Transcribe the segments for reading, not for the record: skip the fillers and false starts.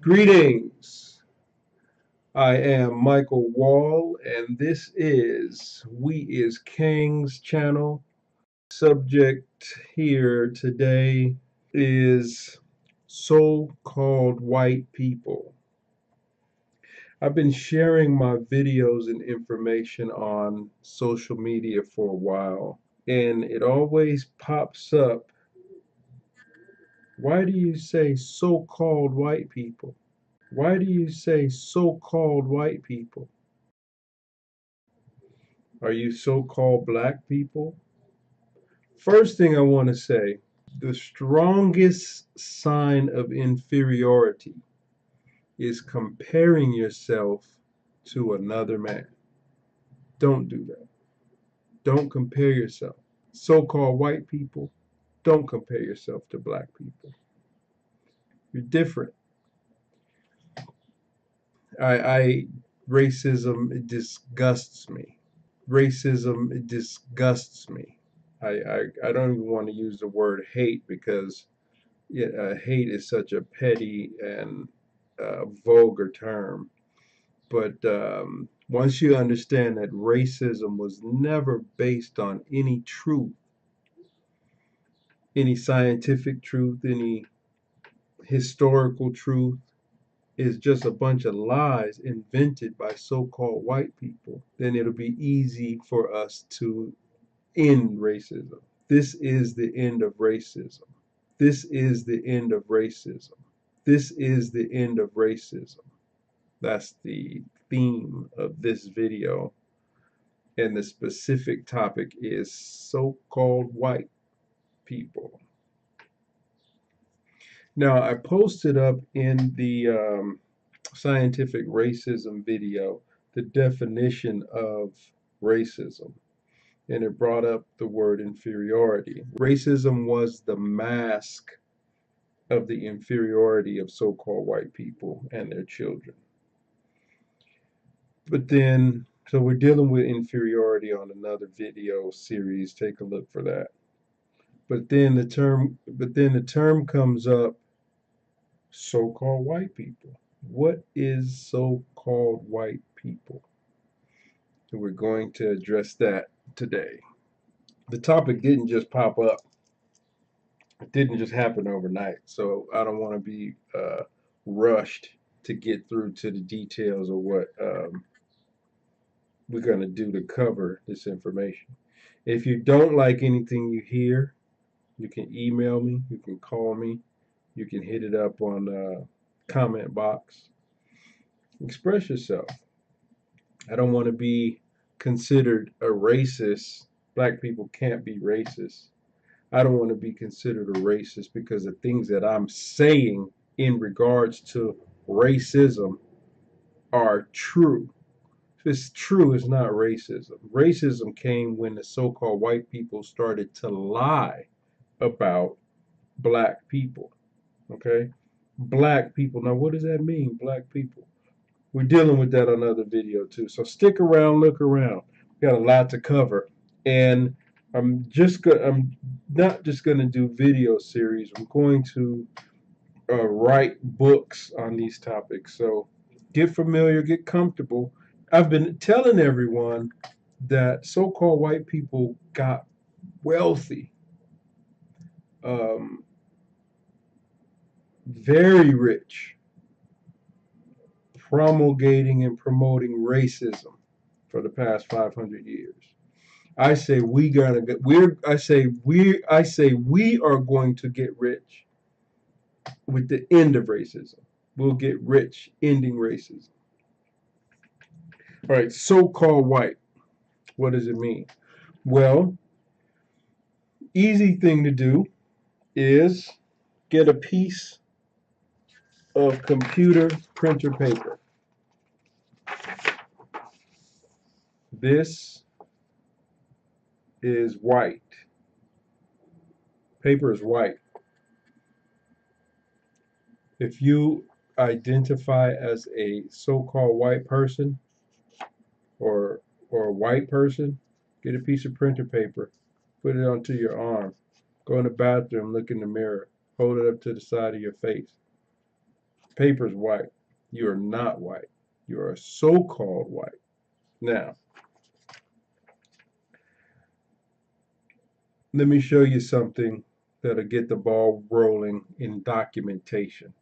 Greetings. I am Michael Wall, and this is We is Kang's channel. Subject here today is so-called white people. I've been sharing my videos and information on social media for a while, and it always pops up. Why do you say so-called white people? Why do you say so-called white people? Are you so-called black people? First thing I want to say, the strongest sign of inferiority is comparing yourself to another man. Don't do that. Don't compare yourself. So-called white people, don't compare yourself to black people. You're different. I racism disgusts me. Racism disgusts me. I don't even want to use the word hate because hate is such a petty and vulgar term. But once you understand that racism was never based on any truth, any scientific truth, any historical truth, is just a bunch of lies invented by so-called white people, then it'll be easy for us to end racism. This is the end of racism. This is the end of racism. This is the end of racism. That's the theme of this video. And the specific topic is so-called white people. Now, I posted up in the scientific racism video the definition of racism. And it brought up the word inferiority. Racism was the mask of the inferiority of so-called white people and their children. But then, so we're dealing with inferiority on another video series. Take a look for that. But then the term comes up, so-called white people. What is so-called white people? And we're going to address that today. The topic didn't just pop up. It didn't just happen overnight. So I don't want to be rushed to get through to the details of what we're going to do to cover this information. If you don't like anything you hear, you can email me, you can call me, you can hit it up on the comment box. Express yourself. I don't want to be considered a racist. Black people can't be racist. I don't want to be considered a racist because the things that I'm saying in regards to racism are true. If it's true, it's not racism. Racism came when the so-called white people started to lie about black people. Okay? Black people. Now, what does that mean, black people? We're dealing with that on another video too. So stick around, look around. We got a lot to cover. And I'm not just gonna do video series. I'm going to write books on these topics. So get familiar, get comfortable. I've been telling everyone that so-called white people got wealthy, um, very rich, promulgating and promoting racism for the past 500 years. I say we gonna get I say we are going to get rich with the end of racism. We'll get rich ending racism. All right, so-called white. What does it mean? Well, easy thing to do is get a piece of computer printer paper. This is white. Paper is white. If you identify as a so-called white person or a white person, get a piece of printer paper, put it onto your arm, go in the bathroom, look in the mirror, hold it up to the side of your face. Paper's white. You are not white. You are so-called white. Now, let me show you something that'll get the ball rolling in documentation.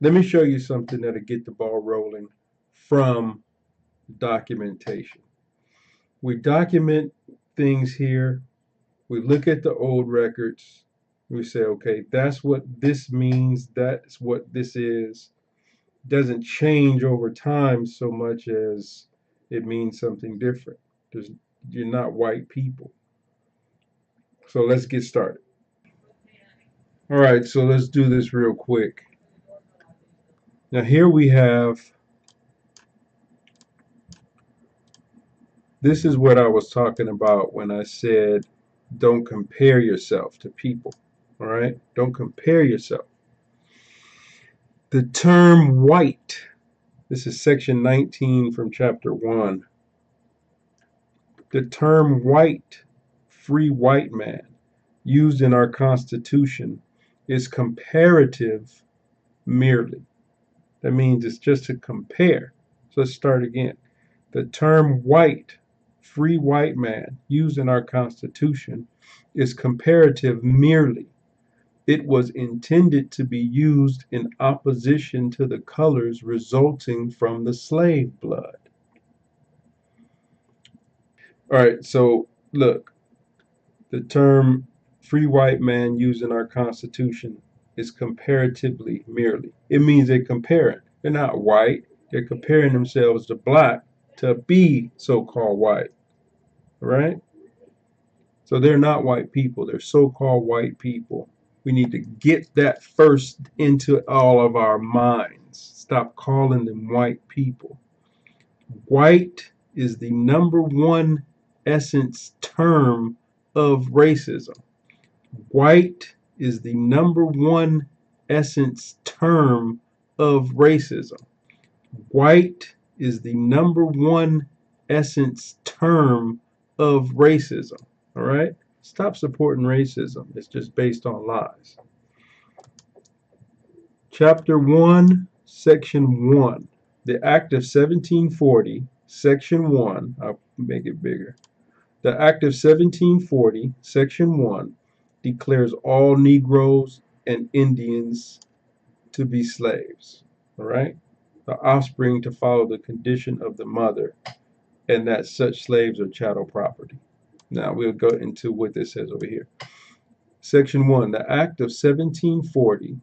Let me show you something that'll get the ball rolling from documentation. We document things here. We look at the old records. We say, okay, that's what this means. That's what this is. Doesn't change over time so much as it means something different. You're not white people. So let's get started. All right, so let's do this real quick. Now here we have, this is what I was talking about when I said don't compare yourself to people. All right, don't compare yourself. The term white, this is section 19 from chapter 1. The term white, free white man, used in our Constitution is comparative merely. That means it's just to compare. So let's start again. The term white, free white man, used in our Constitution is comparative merely. It was intended to be used in opposition to the colors resulting from the slave blood. All right, so look, the term free white man used in our Constitution is comparatively merely. It means they're comparing. They're not white. They're comparing themselves to black to be so-called white. Right? So they're not white people. They're so-called white people. We need to get that first into all of our minds. Stop calling them white people. White is the #1 essence term of racism. White is the #1 essence term of racism. White is the #1 essence term of racism. All right? Stop supporting racism. It's just based on lies. Chapter 1, Section 1. The Act of 1740, Section 1. I'll make it bigger. The Act of 1740, Section 1, declares all Negroes and Indians to be slaves. All right? The offspring to follow the condition of the mother, and that such slaves are chattel property. Now we'll go into what this says over here. Section 1. The Act of 1740,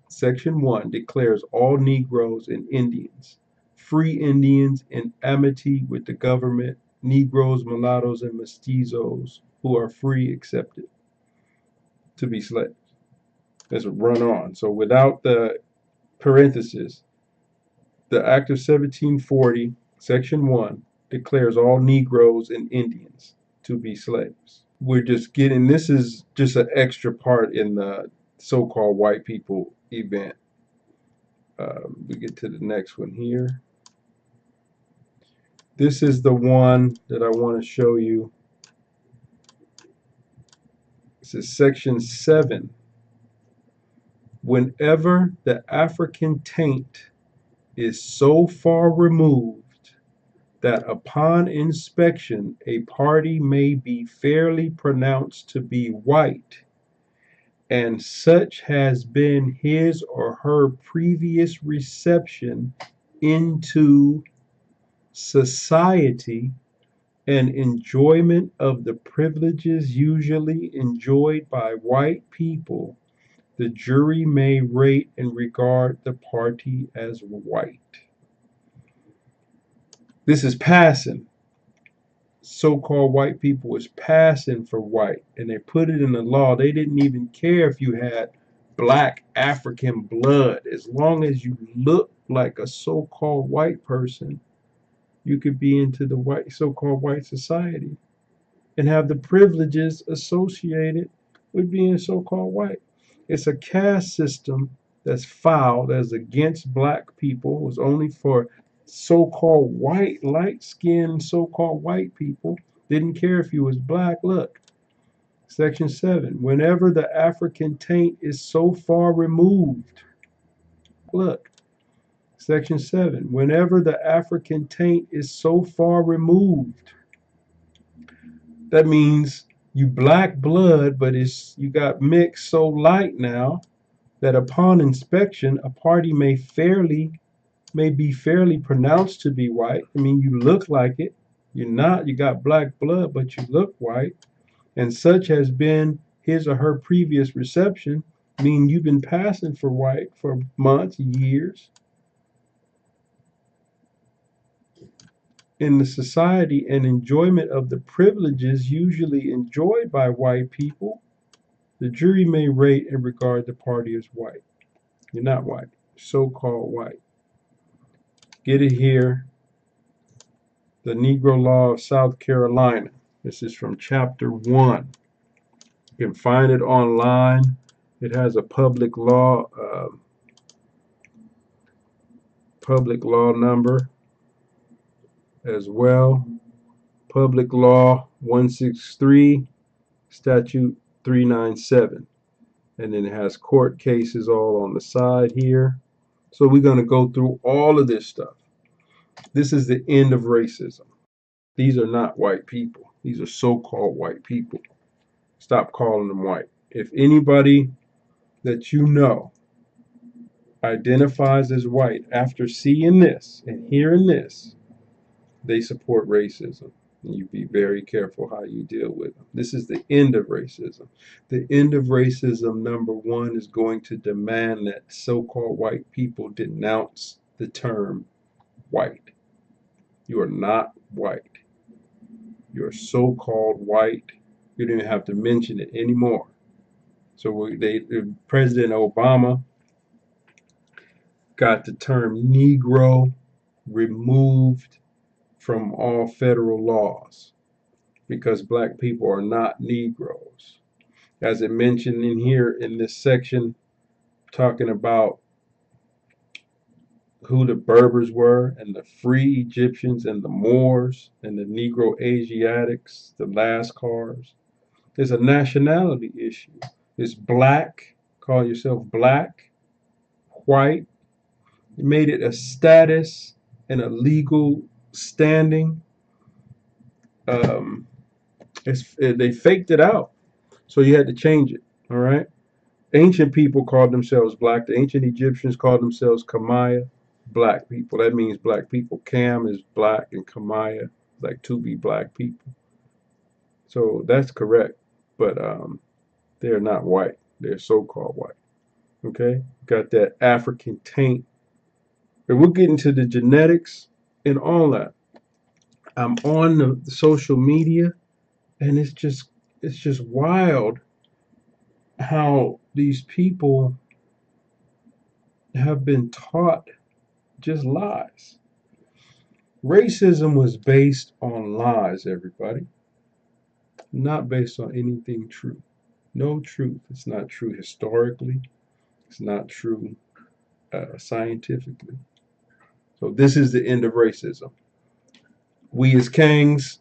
Section 1, declares all Negroes and Indians, free Indians in amity with the government, Negroes, mulattoes, and mestizos who are free accepted to be slaves. Let's run on. So without the parenthesis, the Act of 1740, Section 1, declares all Negroes and Indians to be slaves. We're just getting, this is just an extra part in the so-called white people event. We get to the next one here. This is the one that I want to show you. This is Section 7. Whenever the African taint is so far removed that upon inspection a party may be fairly pronounced to be white, and such has been his or her previous reception into society and enjoyment of the privileges usually enjoyed by white people, the jury may rate and regard the party as white. This is passing. So-called white people was passing for white, and they put it in the law. They didn't even care if you had black African blood. As long as you look like a so-called white person, you could be into the white so-called white society and have the privileges associated with being so-called white. It's a caste system that's foul, that's against black people. It was only for so-called white, light-skinned so-called white people. Didn't care if you was black. Look, Section 7. Whenever the African taint is so far removed, look, Section 7, whenever the African taint is so far removed, that means you black blood, but you got mixed so light now that upon inspection, a party may be fairly pronounced to be white. I mean, you look like it. You're not. You got black blood, but you look white. And such has been his or her previous reception, meaning you've been passing for white for months, years. In the society and enjoyment of the privileges usually enjoyed by white people, the jury may rate and regard the party as white. You're not white, so-called white. Get it here. The Negro Law of South Carolina. This is from chapter 1. You can find it online. It has a public law number as well. Public Law 163, Statute 397. And then it has court cases all on the side here. So we're going to go through all of this stuff. This is the end of racism. These are not white people. These are so-called white people. Stop calling them white. If anybody that you know identifies as white after seeing this and hearing this, they support racism. And you be very careful how you deal with them. This is the end of racism. The end of racism, number one, is going to demand that so-called white people denounce the term white. You are not white. You're so-called white. You don't even have to mention it anymore. So President Obama got the term Negro removed from all federal laws because black people are not Negroes. As it mentioned in here in this section, talking about who the Berbers were and the free Egyptians and the Moors and the Negro Asiatics, the Lascars. It's a nationality issue. It's black, call yourself black, white. It made it a status and a legal standing. They faked it out, so you had to change it. All right. Ancient people called themselves black. The ancient Egyptians called themselves Kamaya, black people. That means black people. Cam is black and Kamaya, like to be black people. So that's correct, but they're not white. They're so-called white. Okay, got that African taint. But we'll get into the genetics and all that. I'm on the social media, and it's just wild how these people have been taught just lies. Racism was based on lies, everybody, not based on anything true. No truth. It's not true historically. It's not true scientifically. So this is the end of racism. We as Kangz